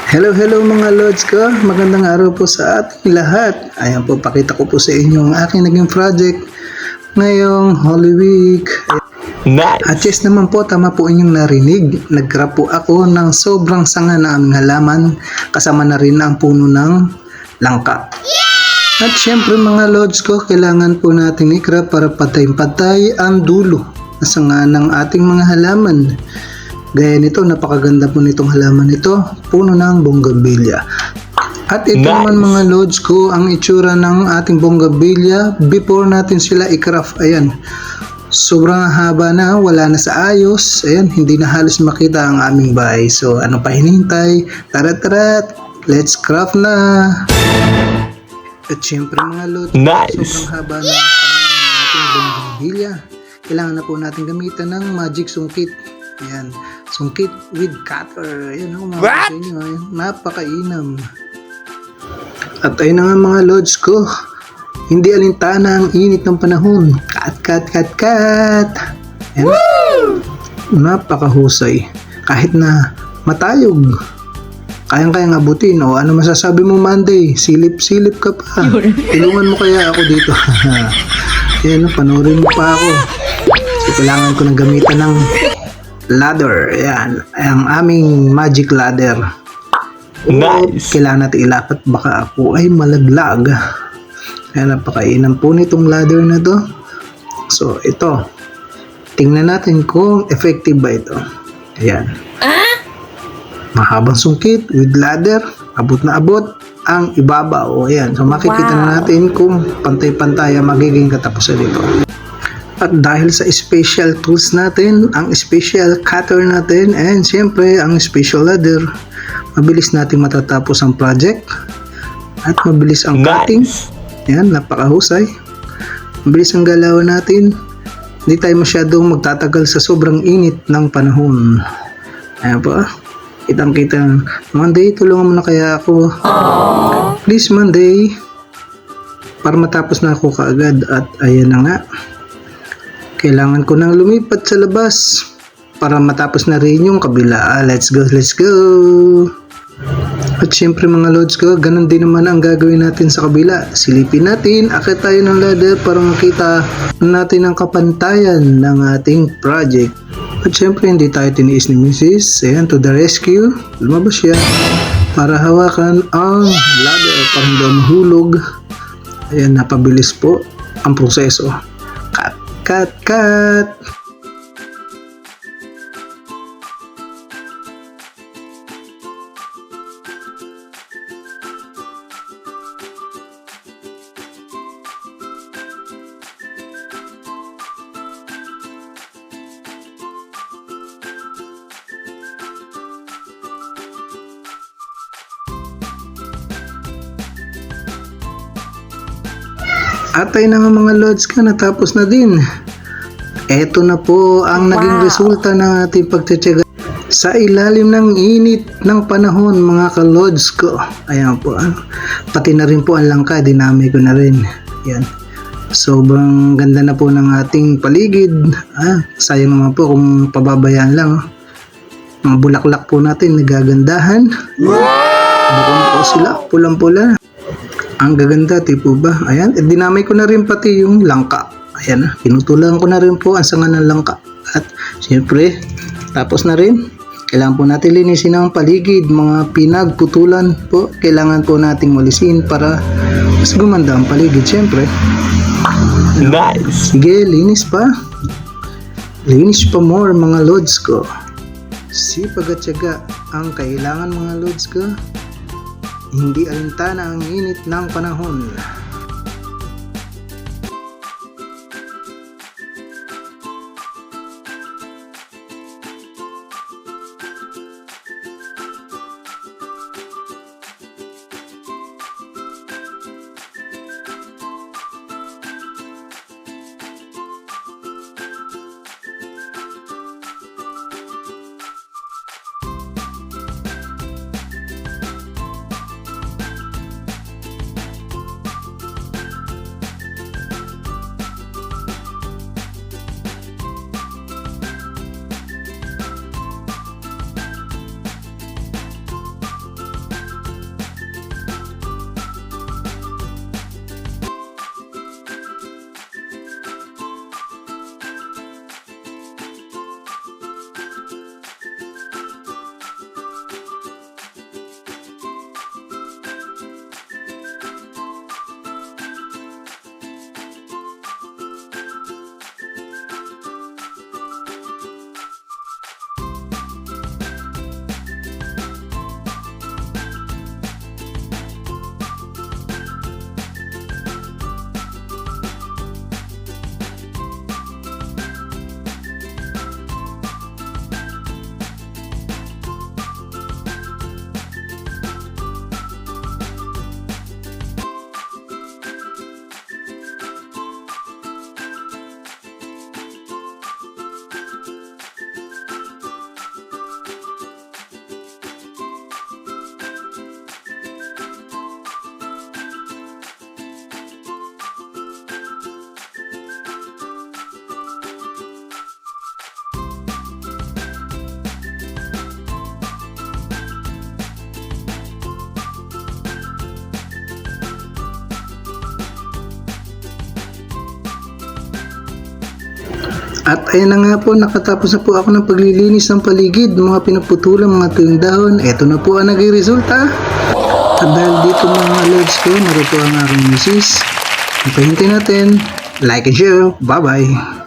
Hello, hello mga lods ko. Magandang araw po sa ating lahat. Ayan po, pakita ko po sa inyo ang aking naging project ngayong Holy Week. Nice! At yes naman po, tama po inyong narinig. Nag-crop po ako ng sobrang sanga na aming halaman. Kasama na rin ang puno ng langka. At syempre mga lods ko, kailangan po natin i-crop para patay-patay ang dulo na sanga ng ating mga halaman. Gaya nito, napakaganda po nitong halaman ito, puno ng bougainvillea. At ito Nice. naman mga lods ko, ang itsura ng ating bougainvillea before natin sila i-craft. Ayan, sobrang haba na, wala na sa ayos. Ayan, hindi na halos makita ang aming bahay. So ano pa hinihintay? Tara, let's craft na! At syempre mga lods, Nice. sobrang haba na ng ating bougainvillea. Kailangan na po natin gamitan ng magic sungkit. Ayan, sungkit with cutter. Ayan ako mga What? inyo. Ayan, napakainam. At ayun na nga mga lods ko. Hindi alintana ang init ng panahon. Kat. Ayan. Napakahusay. Kahit na matayog. Kayang-kayang abutin. O ano masasabi mo Monday? Silip-silip ka pa. Tulungan mo kaya ako dito. Ayan, panoorin mo pa ako. So, kailangan ko nang gamitan ng ladder. Ayan, ang aming magic ladder. Nice! Kailangan natin ilapat, baka ako ay malaglag. Ayan, napakainam po nitong ladder na to. So ito, tingnan natin kung effective ba ito. Ayan, mahabang sungkit with ladder, abot na abot ang ibabaw. Ayan, so makikita na natin kung pantay-pantay ang magiging katapusan dito. At dahil sa special tools natin, ang special cutter natin, and siyempre ang special ladder, mabilis natin matatapos ang project at mabilis ang cutting. Nice! Ayan, napakahusay. Mabilis ang galaw natin. Hindi tayo masyadong magtatagal sa sobrang init ng panahon. Ayan po. Kitang-kita. Monday, tulungan mo na kaya ako. Please Monday. Para matapos na ako kaagad. At ayan na nga. Kailangan ko nang lumipat sa labas para matapos na rin yung kabila. Let's go! At syempre mga lods ko, ganun din naman ang gagawin natin sa kabila. Silipin natin, akit tayo ng ladder para makita natin ang kapantayan ng ating project. At syempre hindi tayo tiniis ni Mrs. Ayan, to the rescue. Lumabas siya para hawakan ang ladder para hindi mahulog. Ayan, napabilis po ang proseso. Cut! At ayun na nga mga lods ka, natapos na din. Eto na po ang naging resulta ng ating pagtsatsaga sa ilalim ng init ng panahon mga ka-lods ko. Ayan po. Pati na rin po ang langka, dinami ko na rin. Ayan. Sobrang ganda na po ng ating paligid. Sayang naman po kung pababayaan lang. Mga bulaklak po natin nagagandahan. Bukong po sila, pulang-pula. Ang gaganda, tipo ba? Ayan, dinamay ko na rin pati yung langka. Ayan, pinutulan ko na rin po ang sanga ng langka. At siyempre, tapos na rin. Kailangan po natin linisin ang paligid, mga pinagputulan po. Kailangan po nating walisin para mas gumanda ang paligid, siyempre. Nice! Sige, linis pa. Linis pa more mga lods ko. Sipag at tiyaga ang kailangan mga lods ko. Hindi alintana ang init ng panahon. At ayan na nga po, nakatapos na po ako ng paglilinis ng paligid, mga pinuputulang mga tuyong dahon. Ito na po ang naging resulta. At dahil dito mga lods ko, naroon po ang aking misis. Hintayin natin. Like and share. Bye bye.